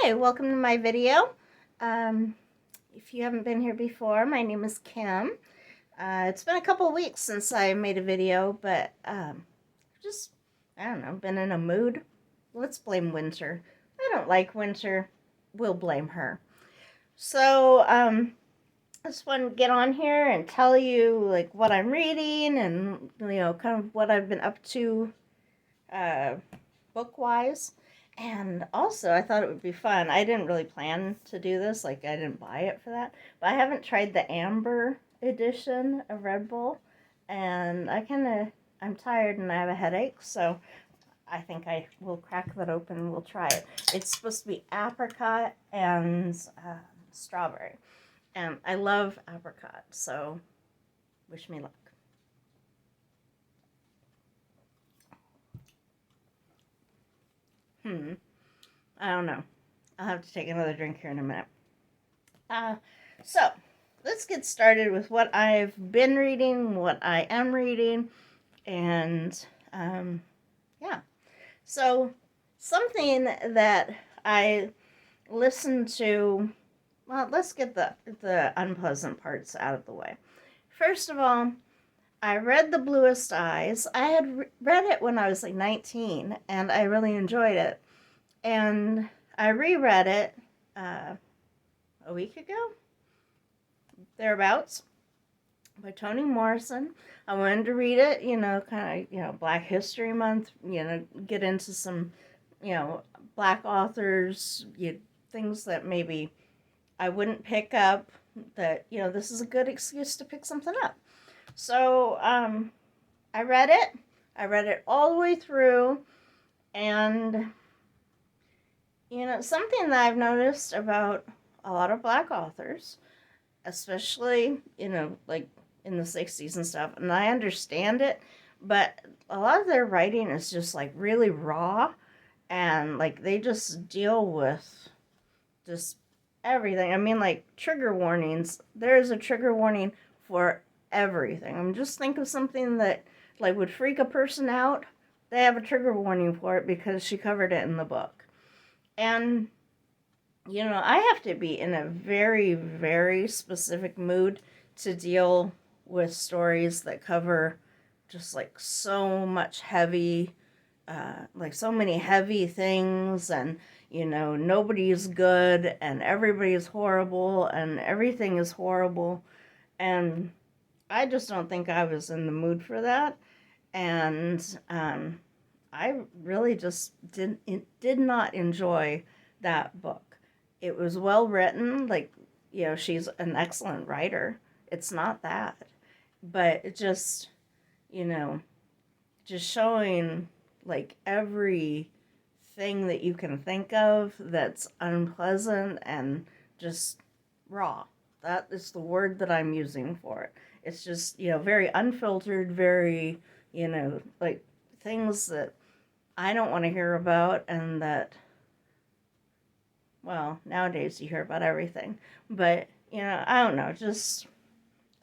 Hi, welcome to my video. If you haven't been here before, my name is Kim. It's been a couple weeks since I made a video, but just, I don't know, been in a mood. Let's blame winter. I don't like winter. We'll blame her. So, I just want to get on here and tell you, like, what I'm reading and, kind of what I've been up to book-wise. And also, I thought it would be fun. I didn't really plan to do this. Like, I didn't buy it for that. But I haven't tried the Amber edition of Red Bull. And I'm tired and I have a headache. So I think I will crack that open and we'll try it. It's supposed to be apricot and strawberry. And I love apricot. So wish me luck. I don't know. I'll have to take another drink here in a minute. So, let's get started with what I've been reading, what I am reading, and yeah. So, something that I listened to, well, let's get the unpleasant parts out of the way. First of all, I read The Bluest Eyes. I had read it when I was like 19, and I really enjoyed it. And I reread it a week ago, thereabouts, by Toni Morrison. I wanted to read it, kind of, Black History Month, get into some, Black authors, things that maybe I wouldn't pick up, that, this is a good excuse to pick something up. So, I read it. I read it all the way through, and something that I've noticed about a lot of Black authors, especially, like in the 60s and stuff, and I understand it, but a lot of their writing is just like really raw, and like they just deal with just everything. I mean, like trigger warnings. There is a trigger warning for everything. I mean, just think of something that like would freak a person out. They have a trigger warning for it because she covered it in the book. And, I have to be in a very, very specific mood to deal with stories that cover just like so much heavy, like so many heavy things, and, nobody's good and everybody's horrible and everything is horrible. And I just don't think I was in the mood for that. And, I really just did not enjoy that book. It was well written, like, she's an excellent writer. It's not that. But it just, just showing, like, every thing that you can think of that's unpleasant and just raw. That is the word that I'm using for it. It's just, very unfiltered, very, like, things that I don't want to hear about, and that, well, nowadays you hear about everything. But, I don't know, just,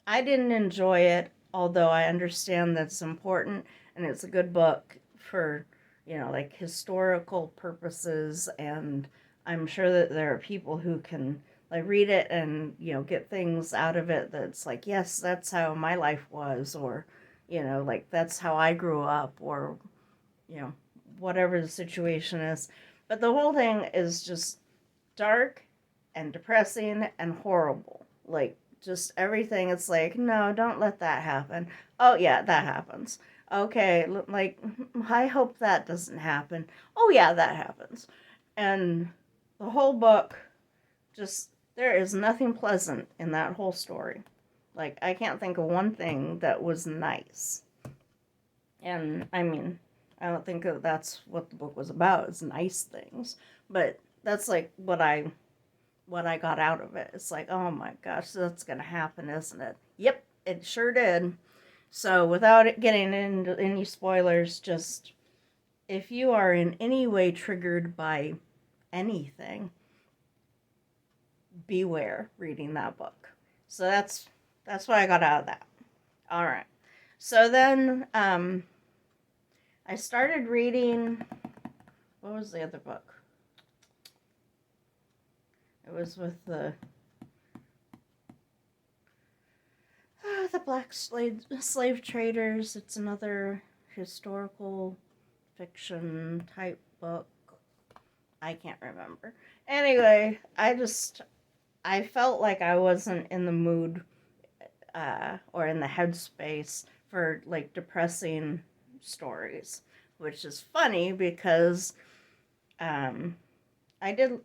I didn't enjoy it, although I understand that it's important, and it's a good book for, like historical purposes, and I'm sure that there are people who can, like, read it and, get things out of it that's like, yes, that's how my life was, or, like, that's how I grew up, or, whatever the situation is. But the whole thing is just dark and depressing and horrible. Like, just everything. It's like, no, don't let that happen. Oh, yeah, that happens. Okay, like, I hope that doesn't happen. Oh, yeah, that happens. And the whole book, just, there is nothing pleasant in that whole story. Like, I can't think of one thing that was nice. And, I mean, I don't think that's what the book was about, is nice things. But that's like what I got out of it. It's like, oh my gosh, that's going to happen, isn't it? Yep, it sure did. So without it getting into any spoilers, just if you are in any way triggered by anything, beware reading that book. So that's what I got out of that. All right. So then I started reading, what was the other book? It was with the black slave traders. It's another historical fiction type book. I can't remember. Anyway, I felt like I wasn't in the mood or in the headspace for like depressing stories, which is funny because I did,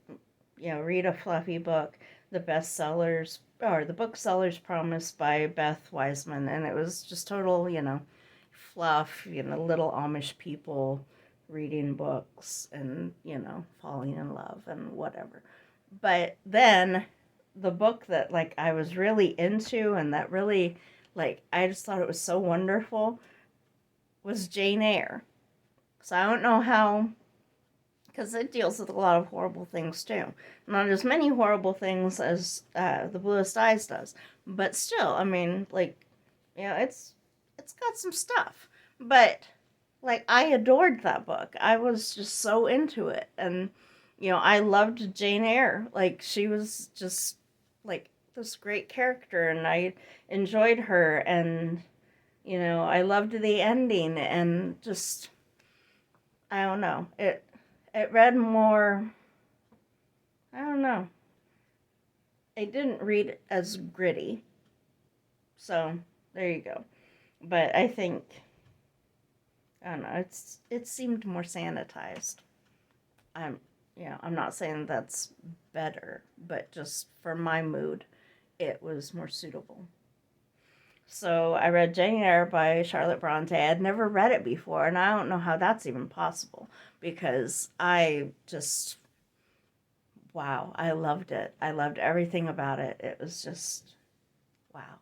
read a fluffy book, the bestsellers or the Bookseller's Promise by Beth Wiseman, and it was just total, fluff, little Amish people reading books and, falling in love and whatever. But then the book that like I was really into and that really like I just thought it was so wonderful was Jane Eyre. So I don't know how, because it deals with a lot of horrible things too. Not as many horrible things as the Bluest Eyes does, but still, I mean, like, it's got some stuff. But like, I adored that book. I was just so into it, and I loved Jane Eyre. Like, she was just like this great character, and I enjoyed her, and I loved the ending, and just I don't know it read more, I don't know. It didn't read as gritty. So, there you go. But I think, I don't know, it seemed more sanitized. I'm, I'm not saying that's better, but just for my mood, it was more suitable. So I read Jane Eyre by Charlotte Bronte. I had never read it before, and I don't know how that's even possible because I just, wow, I loved it. I loved everything about it. It was just, wow.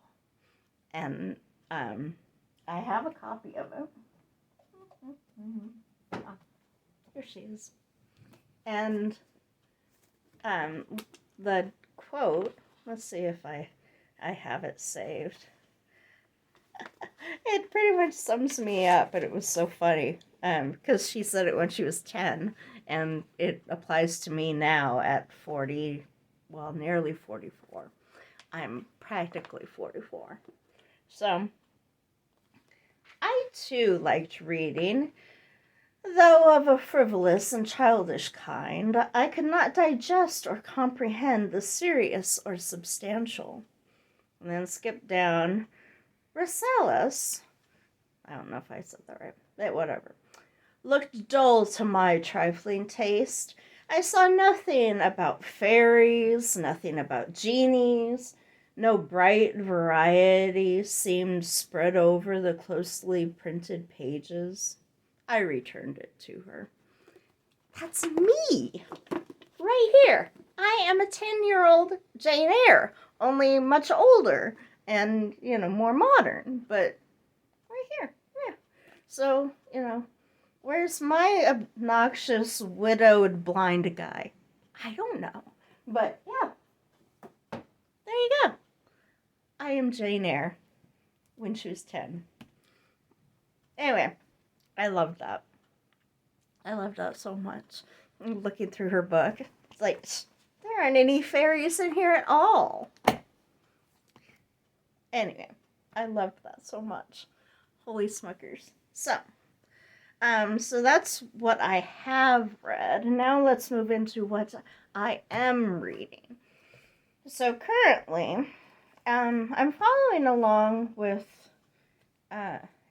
And I have a copy of it. Oh, here she is. And the quote, let's see if I have it saved. It pretty much sums me up, but it was so funny because she said it when she was 10, and it applies to me now at 40, well, nearly 44. I'm practically 44. So, I too liked reading, though of a frivolous and childish kind. I could not digest or comprehend the serious or substantial. And then skip down. Rassalis, I don't know if I said that right, but whatever, looked dull to my trifling taste. I saw nothing about fairies, nothing about genies. No bright variety seemed spread over the closely printed pages. I returned it to her. That's me! Right here. I am a 10-year-old Jane Eyre, only much older and, more modern, but right here, yeah. So, where's my obnoxious, widowed, blind guy? I don't know, but yeah, there you go. I am Jane Eyre when she was 10. Anyway, I loved that. I loved that so much. I'm looking through her book. It's like, there aren't any fairies in here at all. Anyway, I loved that so much. Holy smuckers. So that's what I have read. Now let's move into what I am reading. So currently, I'm following along with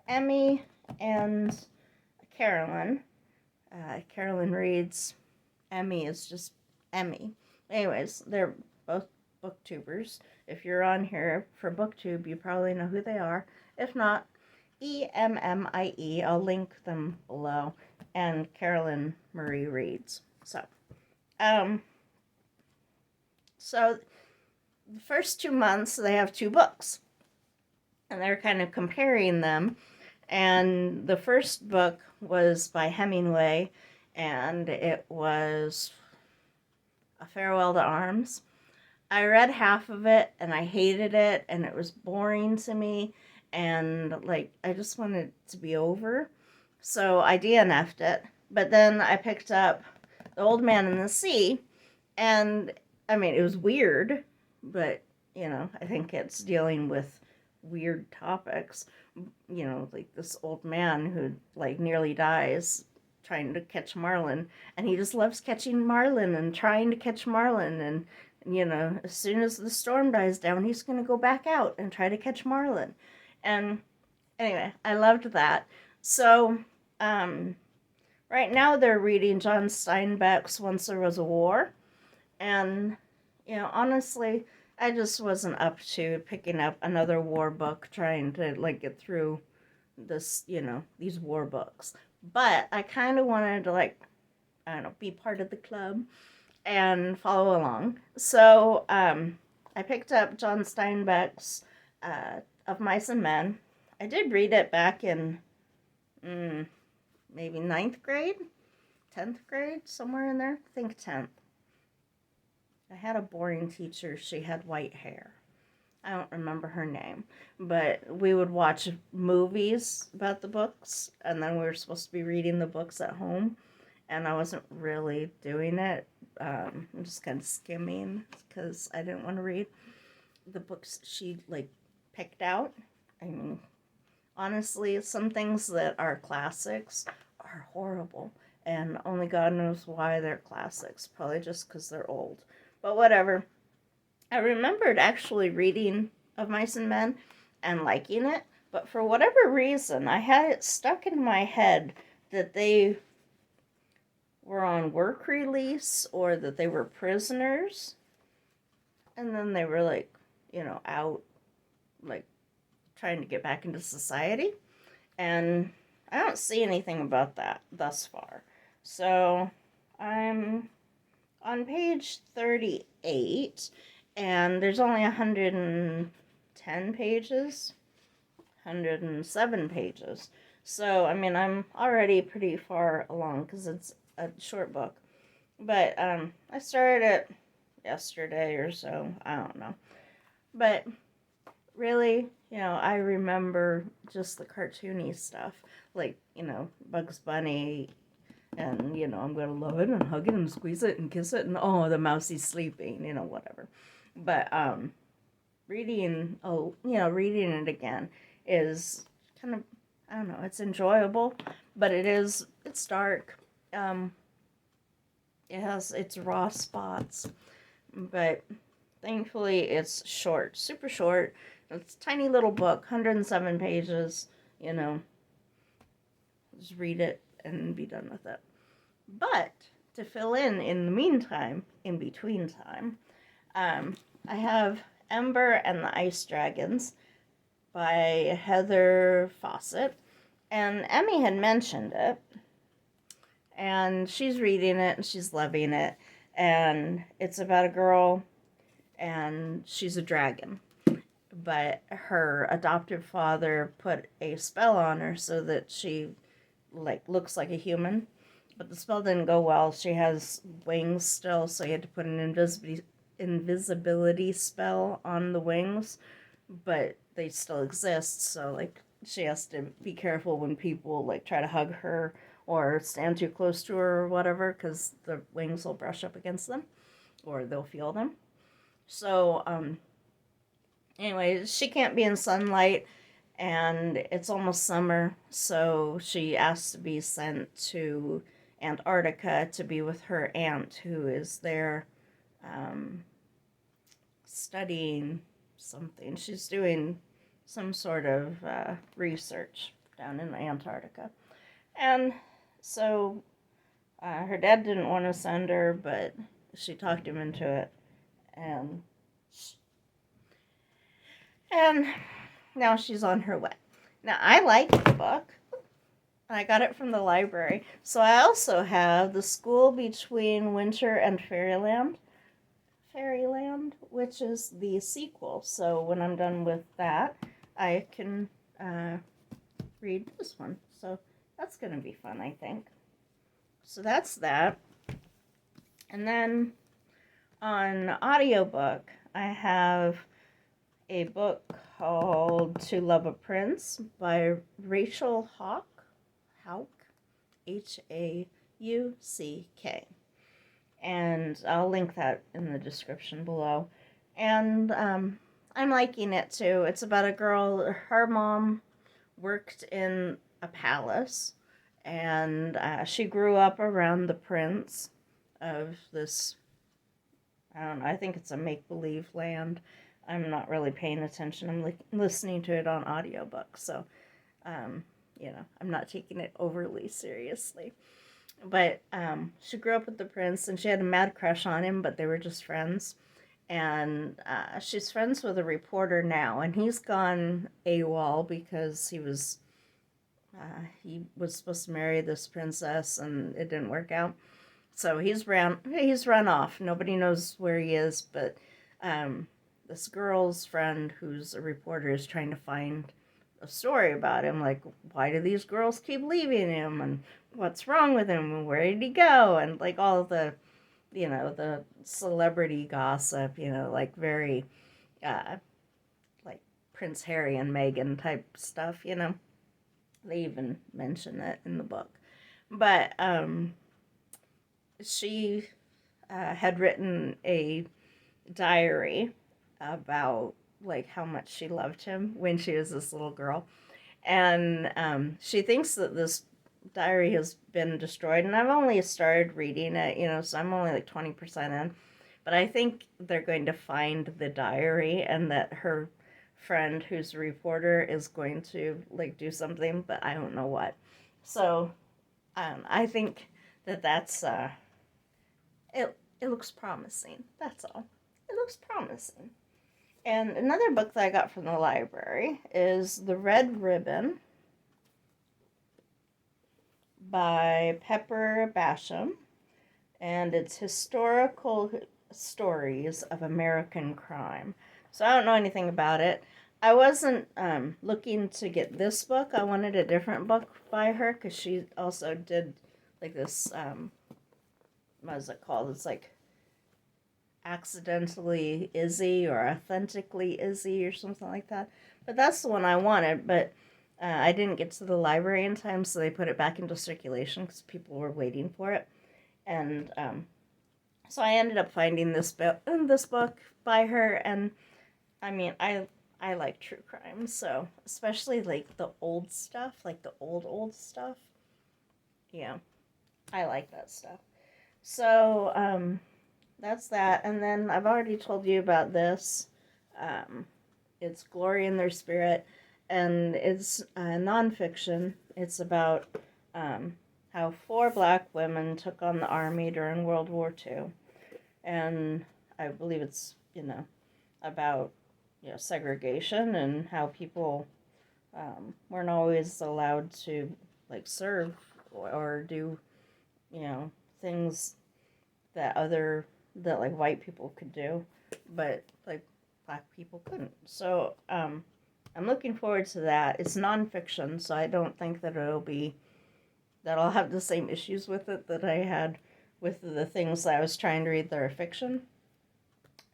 Emmy and Carolyn. Carolyn reads. Emmy is just Emmy. Anyways, they're both booktubers. If you're on here for booktube, you probably know who they are. If not, EMMIE. I'll link them below. And Carolyn Marie reads. So the first 2 months they have 2 books, and they're kind of comparing them. And the first book was by Hemingway, and it was A Farewell to Arms. I read half of it, and I hated it, and it was boring to me, and, I just wanted it to be over. So I DNF'd it, but then I picked up The Old Man and the Sea, and I mean, it was weird, but, I think it's dealing with weird topics. Like this old man who, like, nearly dies trying to catch marlin, and he just loves catching marlin and trying to catch marlin, and, as soon as the storm dies down, he's going to go back out and try to catch marlin. And anyway, I loved that. So, right now they're reading John Steinbeck's Once There Was a War. And, honestly, I just wasn't up to picking up another war book, trying to, like, get through this, these war books. But I kind of wanted to, like, I don't know, be part of the club and follow along. So, I picked up John Steinbeck's Of Mice and Men. I did read it back in maybe 9th grade, 10th grade, somewhere in there. I think 10th. I had a boring teacher. She had white hair. I don't remember her name. But we would watch movies about the books, and then we were supposed to be reading the books at home. And I wasn't really doing it. I'm just kind of skimming because I didn't want to read the books she, like, picked out. I mean, honestly, some things that are classics are horrible. And only God knows why they're classics. Probably just because they're old. But whatever. I remembered actually reading Of Mice and Men and liking it. But for whatever reason, I had it stuck in my head that they were on work release or that they were prisoners. And then they were, like, out, like, trying to get back into society. And I don't see anything about that thus far. So I'm on page 38, and there's only 110 pages, 107 pages. So, I mean, I'm already pretty far along because it's a short book. But I started it yesterday or so. I don't know. But really, I remember just the cartoony stuff. Like, Bugs Bunny, and, I'm going to love it and hug it and squeeze it and kiss it, and, oh, the mousie's sleeping, whatever. But reading it again is kind of, I don't know, it's enjoyable, but it's dark. It has its raw spots, but thankfully it's short, super short. It's a tiny little book, 107 pages, just read it and be done with it. But to fill in the meantime, in between time, I have Ember and the Ice Dragons by Heather Fawcett. And Emmy had mentioned it, and she's reading it and she's loving it. And it's about a girl, and she's a dragon. But her adoptive father put a spell on her so that she, like, looks like a human. But the spell didn't go well. She has wings still, so you had to put an invisibility spell on the wings. But they still exist, so, like, she has to be careful when people, like, try to hug her or stand too close to her or whatever, because the wings will brush up against them, or they'll feel them. So, anyway, she can't be in sunlight, and it's almost summer, so she asked to be sent to Antarctica to be with her aunt, who is there studying something. She's doing some sort of research down in Antarctica. And so her dad didn't want to send her, but she talked him into it. And now she's on her way. Now, I like the book. I got it from the library. So I also have The School Between Winter and Fairyland, which is the sequel. So when I'm done with that, I can read this one. So that's going to be fun, I think. So that's that. And then on audiobook, I have a book called To Love a Prince by Rachel Hauck, Hauck, Hauck. And and I'll link that in the description below. And I'm liking it too. It's about a girl, her mom worked in a palace, and she grew up around the prince of this, I don't know, I think it's a make-believe land. I'm not really paying attention. I'm listening to it on audiobook, so, I'm not taking it overly seriously. But she grew up with the prince, and she had a mad crush on him, but they were just friends. And she's friends with a reporter now, and he's gone AWOL because he was supposed to marry this princess, and it didn't work out. So he's run off. Nobody knows where he is, but this girl's friend, who's a reporter, is trying to find a story about him. Like, why do these girls keep leaving him, and what's wrong with him, and where did he go, and like all of the, the celebrity gossip, like very, like Prince Harry and Meghan type stuff. They even mention it in the book, but she had written a diary about like how much she loved him when she was this little girl, and she thinks that this diary has been destroyed, and I've only started reading it, so I'm only like 20% in, but I think they're going to find the diary, and that her friend, who's a reporter, is going to like do something, but I don't know what. So I think that's it looks promising. That's all. It looks promising. And another book that I got from the library is The Red Ribbon by Pepper Basham, and it's historical stories of American crime. So I don't know anything about it. I wasn't looking to get this book. I wanted a different book by her, because she also did like this, what is it called? It's like Accidentally Izzy or Authentically Izzy or something like that. But that's the one I wanted, but I didn't get to the library in time, so they put it back into circulation because people were waiting for it. And so I ended up finding this book by her, and I mean, I like true crime, so especially like the old stuff, like the old stuff. Yeah, I like that stuff. So that's that, and then I've already told you about this. It's Glory in Their Spirit, and it's nonfiction. It's about how 4 black women took on the army during World War II, and I believe it's about segregation and how people weren't always allowed to like serve or do things that like white people could do, but like black people couldn't. So I'm looking forward to that. It's nonfiction, so I don't think that I'll have the same issues with it that I had with the things that I was trying to read that are fiction.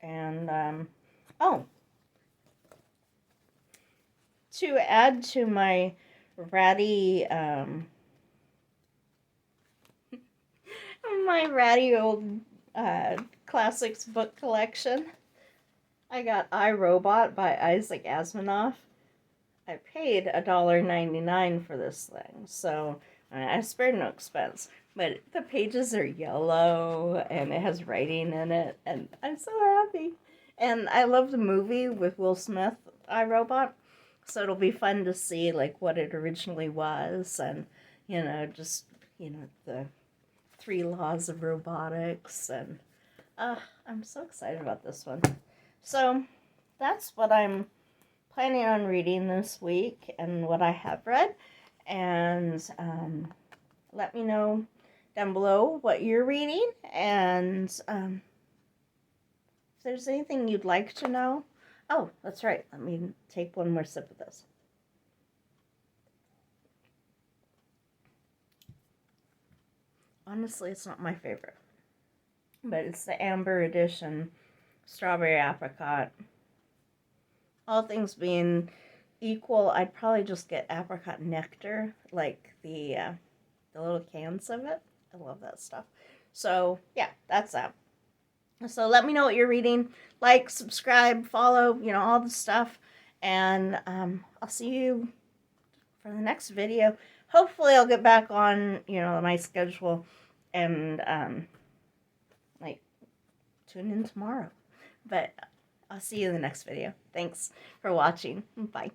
And to add to my ratty old classics book collection, I got I, Robot by Isaac Asimov. I paid $1.99 for this thing, so I spared no expense. But the pages are yellow, and it has writing in it, and I'm so happy. And I love the movie with Will Smith, I, Robot, so it'll be fun to see like what it originally was, and just the 3 laws of robotics, and I'm so excited about this one. So that's what I'm planning on reading this week and what I have read, and let me know down below what you're reading, and if there's anything you'd like to know. Oh, that's right, let me take one more sip of this. Honestly, it's not my favorite, but it's the Amber edition, strawberry apricot. All things being equal, I'd probably just get apricot nectar, like the little cans of it. I love that stuff. So yeah, that's that. So let me know what you're reading. Like, subscribe, follow, all the stuff. And I'll see you for the next video. Hopefully I'll get back on, my schedule and, like, tune in tomorrow. But I'll see you in the next video. Thanks for watching. Bye.